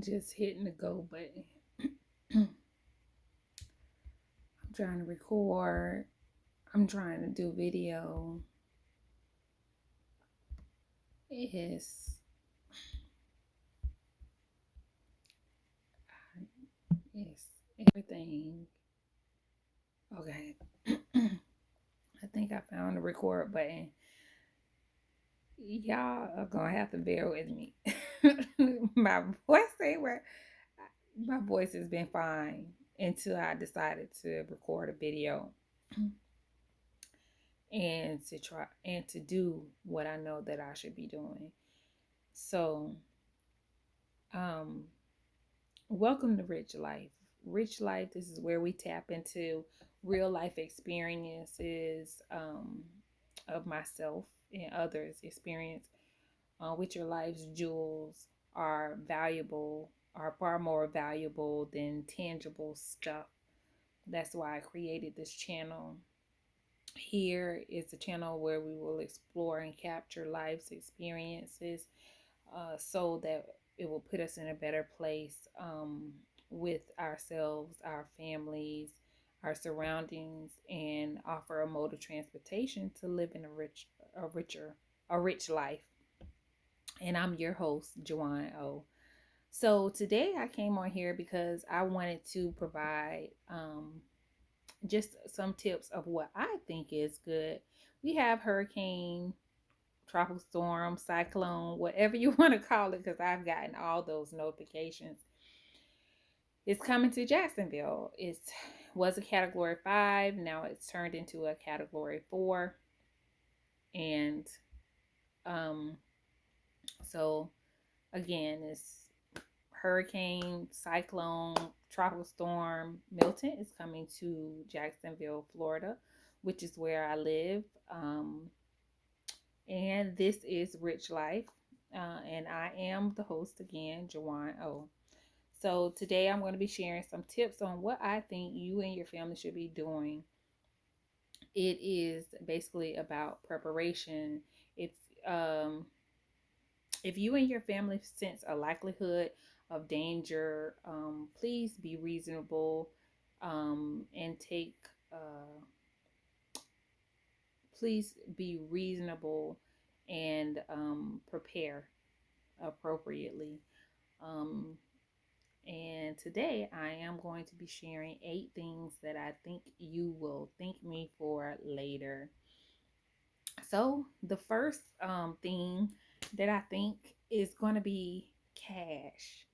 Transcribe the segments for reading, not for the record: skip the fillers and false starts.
just hitting the go button. I'm trying to record. I'm trying to do video. It's it's everything. Okay. I think I found the record button. Y'all are gonna have to bear with me. my voice ain't where my voice has been fine until I decided to record a video and to try and to do what I know that I should be doing. So, um, welcome to Rich Life. Rich Life, this is where we tap into real life experiences of myself and others' experience with your life's jewels are far more valuable than tangible stuff. That's why I created this channel. Here is a channel where we will explore and capture life's experiences so that it will put us in a better place with ourselves, our families, our surroundings, and offer a mode of transportation to live in a rich life. And I'm your host, Joanne O. So today I came on here because I wanted to provide just some tips of what I think is good. We have hurricane, tropical storm, cyclone, whatever you want to call it, because I've gotten all those notifications. It's coming to Jacksonville. It was a category 5. Now it's turned into a category 4. And um, so again, it's hurricane, cyclone, tropical storm. Milton is coming to Jacksonville, Florida, which is where I live. And this is Rich Life. And I am the host again, Jawan O. So today I'm going to be sharing some tips on what I think you and your family should be doing. It is basically about preparation. Um, if you and your family sense a likelihood of danger, please be reasonable and take. Please be reasonable and prepare appropriately. Um, and today I am going to be sharing 8 things that I think you will thank me for later. So the first thing that I think is going to be cash.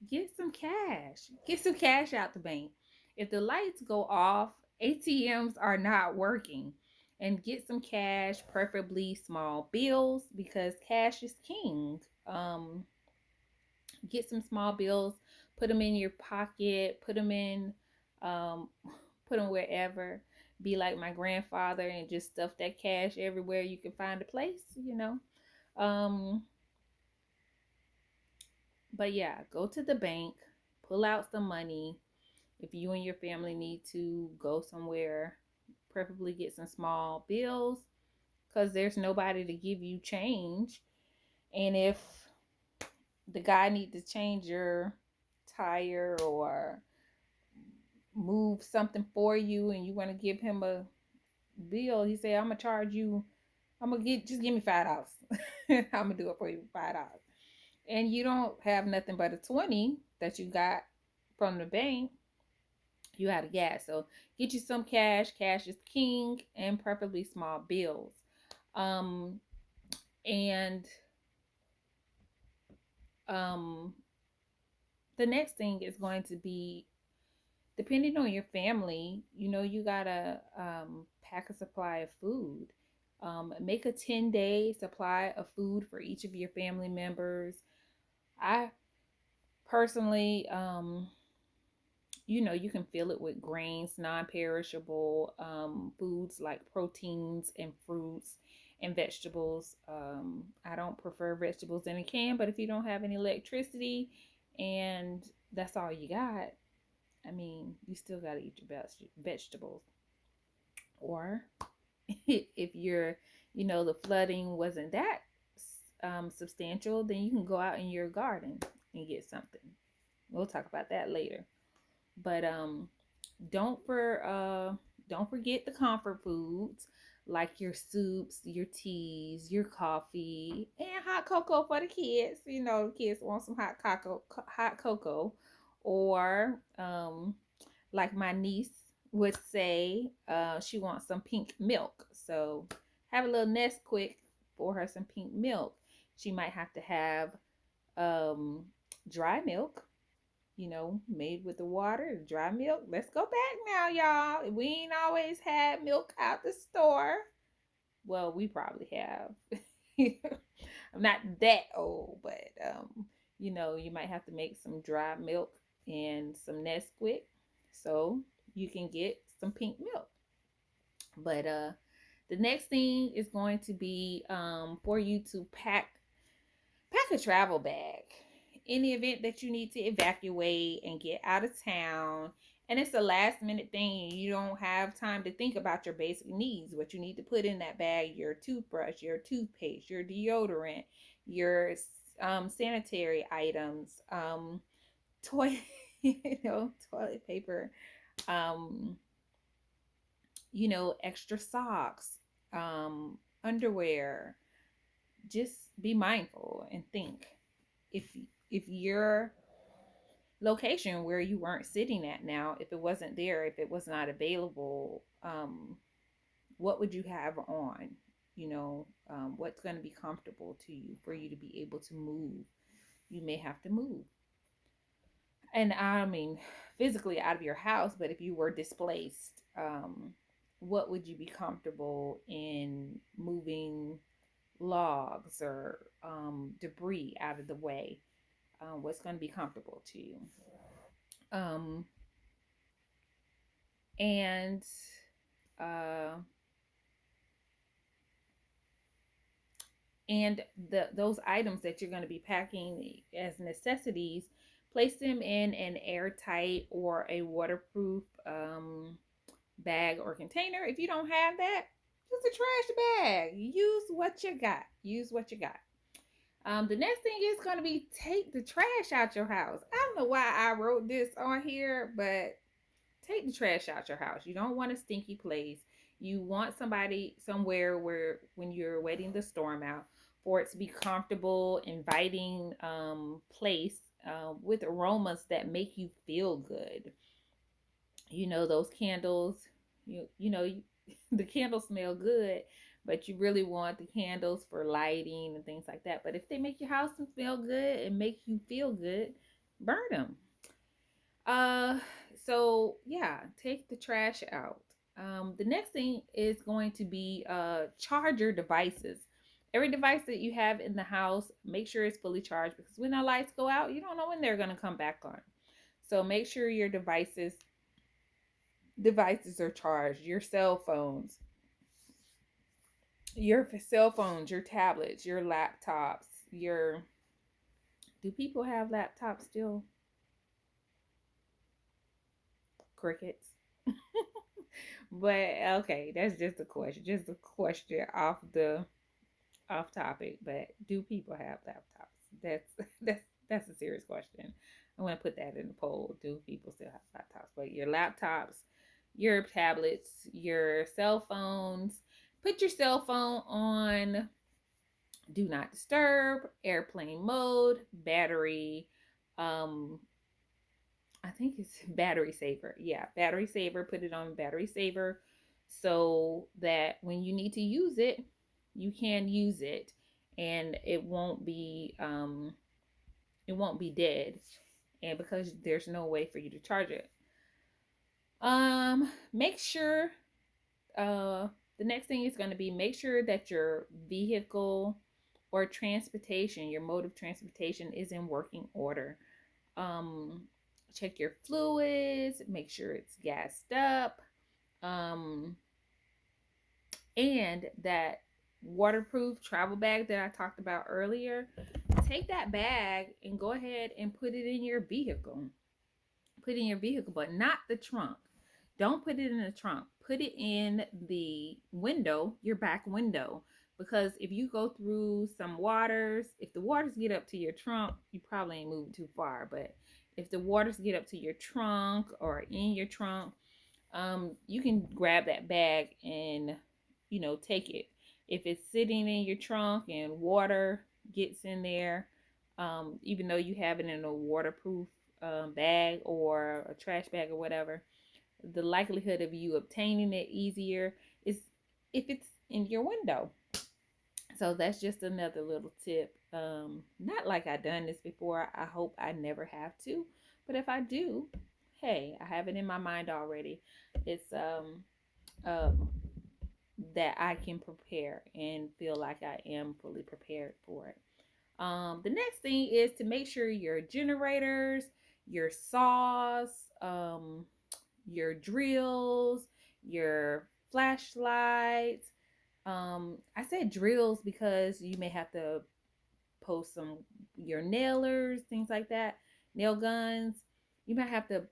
Get some cash. Get some cash out the bank. If the lights go off, ATMs are not working. And get some cash, preferably small bills, because cash is king. Get some small bills, put them in your pocket, um, put them wherever. Be like my grandfather and just stuff that cash everywhere you can find a place. Um, but yeah, go to the bank, pull out some money. If you and your family need to go somewhere, preferably get some small bills because there's nobody to give you change. And if the guy needs to change your tire or move something for you and you want to give him a bill, he say, I'm gonna charge you, just give me $5. I'm gonna do it for you for $5. And you don't have nothing but a 20 that you got from the bank, you had a gas. So get you some cash. Cash is king, and preferably small bills. Um, and um, the next thing is going to be, depending on your family, you gotta pack a supply of food. Make a 10-day supply of food for each of your family members. I personally, you can fill it with grains, non-perishable foods like proteins and fruits and vegetables. I don't prefer vegetables in a can, but if you don't have any electricity and that's all you got, I mean, you still got to eat your best vegetables. Or if the flooding wasn't that substantial, then you can go out in your garden and get something. We'll talk about that later. But don't for don't forget the comfort foods like your soups, your teas, your coffee, and hot cocoa for the kids. You know, the kids want some hot cocoa, or like my niece would say, she wants some pink milk. So have a little nest quick for her some pink milk. She might have to have um, dry milk, you know, made with the water, dry milk. Let's go back now, y'all. We ain't always had milk out the store. Well, we probably have. I'm not that old, but you know, you might have to make some dry milk and some Nesquik so you can get some pink milk. But the next thing is going to be for you to pack a travel bag in the event that you need to evacuate and get out of town, and it's a last minute thing and you don't have time to think about your basic needs. What you need to put in that bag: your toothbrush, your toothpaste, your deodorant, your sanitary items, toilet toilet paper, um extra socks, underwear. Just be mindful and think, if your location where you weren't sitting at now, if it wasn't there, if it was not available, what would you have on? What's going to be comfortable to you for you to be able to move? You may have to move, and I mean physically out of your house, but if you were displaced, what would you be comfortable in moving logs or debris out of the way? What's going to be comfortable to you? Um, and uh, and those items that you're going to be packing as necessities, place them in an airtight or a waterproof bag or container. If you don't have that, just a trash bag. Use what you got. Use what you got. The next thing is going to be take the trash out your house. I don't know why I wrote this on here, but take the trash out your house. You don't want a stinky place. You want somewhere where when you're waiting the storm out, for it to be comfortable, inviting place with aromas that make you feel good. Those candles, the candles smell good, but you really want the candles for lighting and things like that. But if they make your house smell good and make you feel good, burn them. Uh, so yeah, take the trash out. The next thing is going to be charger devices. Every device that you have in the house, make sure it's fully charged, because when the lights go out, you don't know when they're going to come back on. So make sure your devices are charged. Your cell phones, your tablets, your laptops, your do people have laptops still? Crickets. But okay, that's just a question off topic. But do people have laptops? That's a serious question. I'm gonna put that in the poll. Do people still have laptops? But your laptops, your tablets, your cell phones. Put your cell phone on do not disturb, airplane mode, battery. I think it's battery saver. Yeah, battery saver. Put it on battery saver so that when you need to use it, you can use it, and it won't be dead, and because there's no way for you to charge it. Make sure the next thing is going to be, make sure that your vehicle or transportation, your mode of transportation, is in working order. Um, Check your fluids, make sure it's gassed up, and that waterproof travel bag that I talked about earlier. Take that bag and go ahead and put it in your vehicle. Put it in your vehicle, but not the trunk. Don't put it in the trunk. Put it in the window, your back window. Because if you go through some waters, if the waters get up to your trunk, you probably ain't moving too far. But if the waters get up to your trunk or in your trunk, you can grab that bag and, take it. If it's sitting in your trunk and water gets in there, even though you have it in a waterproof bag or a trash bag or whatever, the likelihood of you obtaining it easier is if it's in your window. So that's just another little tip. Not like I've done this before. I hope I never have to. But if I do, hey, I have it in my mind already. It's um that I can prepare and feel like I am fully prepared for it. The next thing is to make sure your generators, your saws, your drills, your flashlights. I said drills because you may have to post some your nailers, things like that, nail guns. You might have to,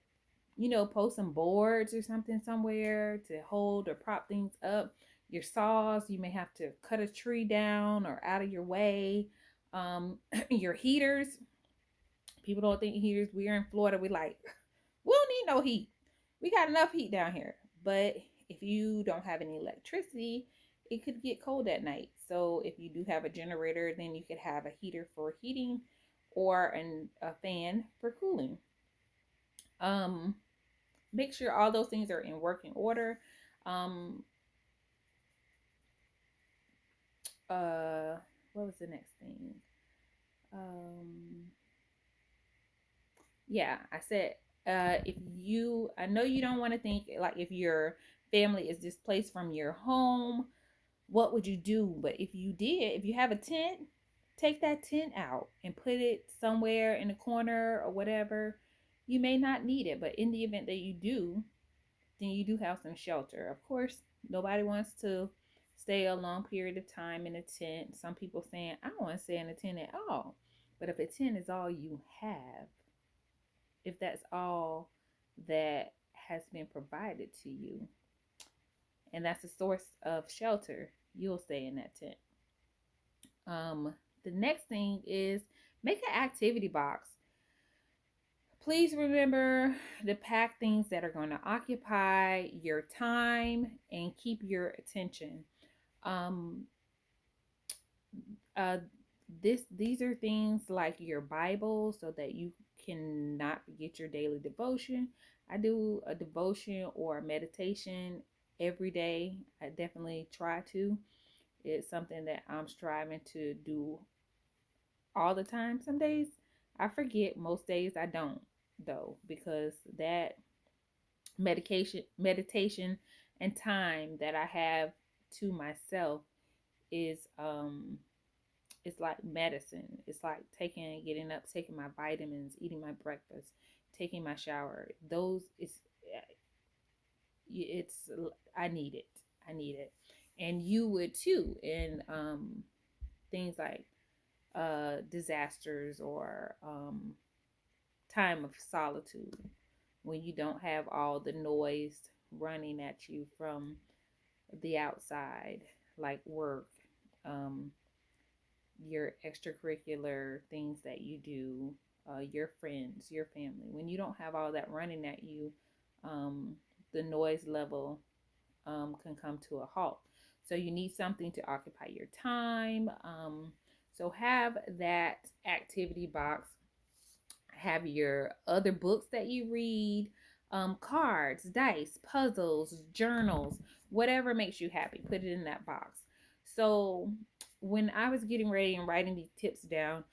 post some boards or something somewhere to hold or prop things up. Your saws, you may have to cut a tree down or out of your way. Your heaters, people don't think heaters. We're in Florida. We like, we don't need no heat. We got enough heat down here. But if you don't have any electricity, it could get cold at night. So if you do have a generator, then you could have a heater for heating or a fan for cooling. Make sure all those things are in working order. Um, what was the next thing? Um, yeah, I said, I know you don't want to think like if your family is displaced from your home, what would you do? But if you have a tent, take that tent out and put it somewhere in a corner or whatever. You may not need it, but in the event that you do, then you do have some shelter. Of course, nobody wants to stay a long period of time in a tent. Some people saying, I don't want to stay in a tent at all. But if a tent is all you have, if that's all that has been provided to you, and that's a source of shelter, you'll stay in that tent. The next thing is make an activity box. Please remember to pack things that are going to occupy your time and keep your attention. Um, uh, these are things like your Bible, so that you cannot forget your daily devotion. I do a devotion or a meditation every day. I definitely try to. It's something that I'm striving to do all the time. Some days I forget, most days I don't, though, because that meditation and time that I have to myself is it's like medicine. It's like getting up, taking my vitamins, eating my breakfast, taking my shower. Those it's I need it. I need it. And you would too. And things like disasters or time of solitude, when you don't have all the noise running at you from the outside, like work, um, your extracurricular things that you do, your friends, your family. When you don't have all that running at you, um, the noise level can come to a halt. So you need something to occupy your time. So have that activity box. Have your other books that you read, cards, dice, puzzles, journals, whatever makes you happy. Put it in that box. So when I was getting ready and writing these tips down,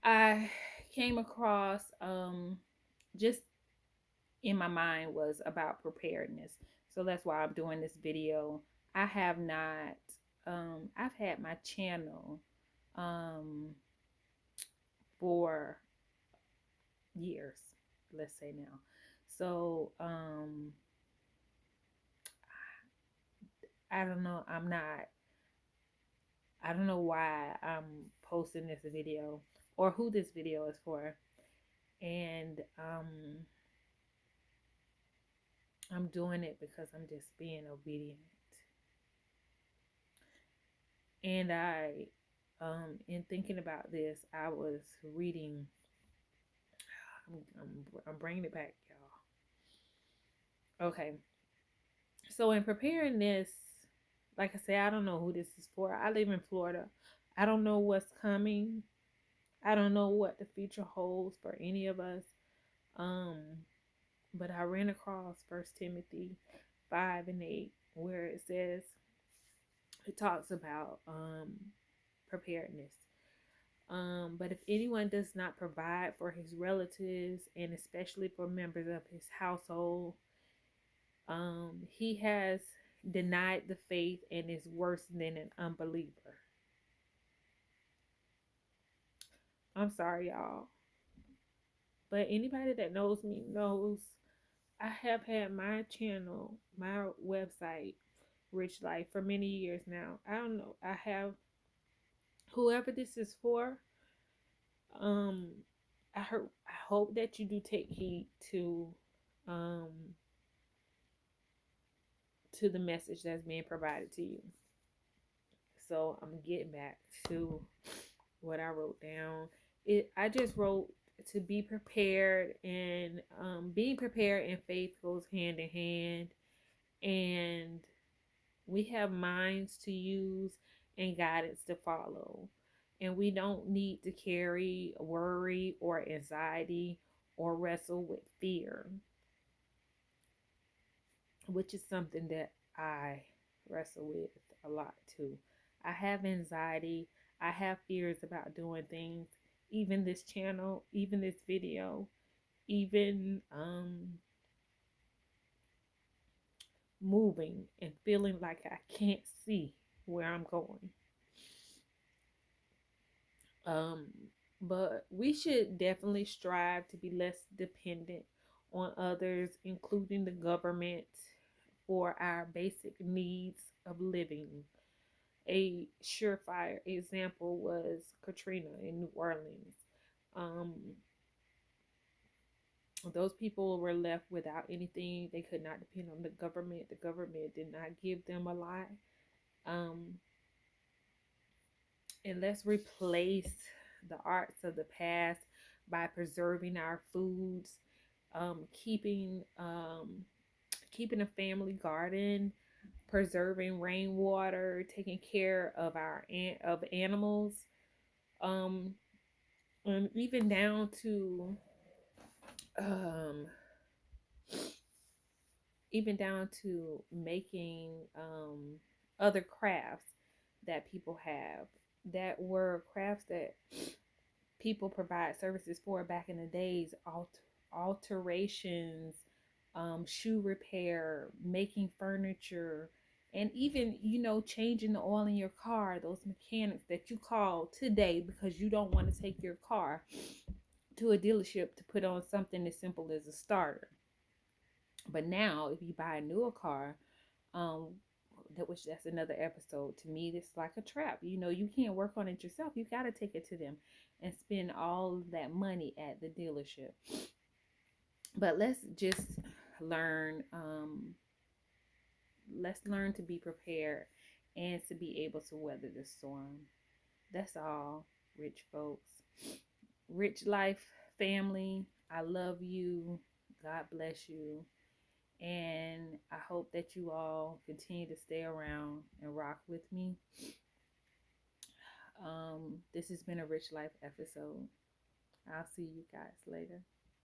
I came across just in my mind was about preparedness. So that's why I'm doing this video. I have not, I've had my channel for years, let's say now. So I don't know. I don't know why I'm posting this video or who this video is for. And I'm doing it because I'm just being obedient. And in thinking about this, I was reading I'm bringing it back, y'all. Okay. So in preparing this, like I said, I don't know who this is for. I live in Florida. I don't know what's coming. I don't know what the future holds for any of us. Um, but I ran across First Timothy 5:8, where it talks about preparedness. But if anyone does not provide for his relatives and especially for members of his household, he has denied the faith and is worse than an unbeliever. I'm sorry, y'all. But anybody that knows me knows I have had my channel, my website, Rich Life, for many years now. I don't know. I have whoever this is for. Um, I hope that you do take heed um to the message that's being provided to you. So I'm getting back to what I wrote down. I just wrote to be prepared, and being prepared and faith goes hand in hand. And we have minds to use and guidance to follow. And we don't need to carry worry or anxiety or wrestle with fear, which is something that I wrestle with a lot too. I have anxiety, I have fears about doing things, even this channel, even this video, even moving and feeling like I can't see where I'm going. Um, but we should definitely strive to be less dependent on others, including the government, for our basic needs of living. A surefire example was Katrina in New Orleans. Um, those people were left without anything. They could not depend on the government. The government did not give them a lot. Um, and let's replace the arts of the past by preserving our foods, keeping a family garden, preserving rainwater, taking care of of animals, um, and um, even down to making other crafts that people have, that were crafts that people provide services for back in the days. Alterations, shoe repair, making furniture, and even, changing the oil in your car. Those mechanics that you call today because you don't want to take your car to a dealership to put on something as simple as a starter. But now if you buy a newer car, um that's another episode. To me, it's like a trap. You can't work on it yourself. You got to take it to them and spend all that money at the dealership. But learn let's learn to be prepared and to be able to weather the storm. That's all, rich folks. Rich life family, I love you. God bless you. And I hope that you all continue to stay around and rock with me. This has been a Rich Life episode. I'll see you guys later.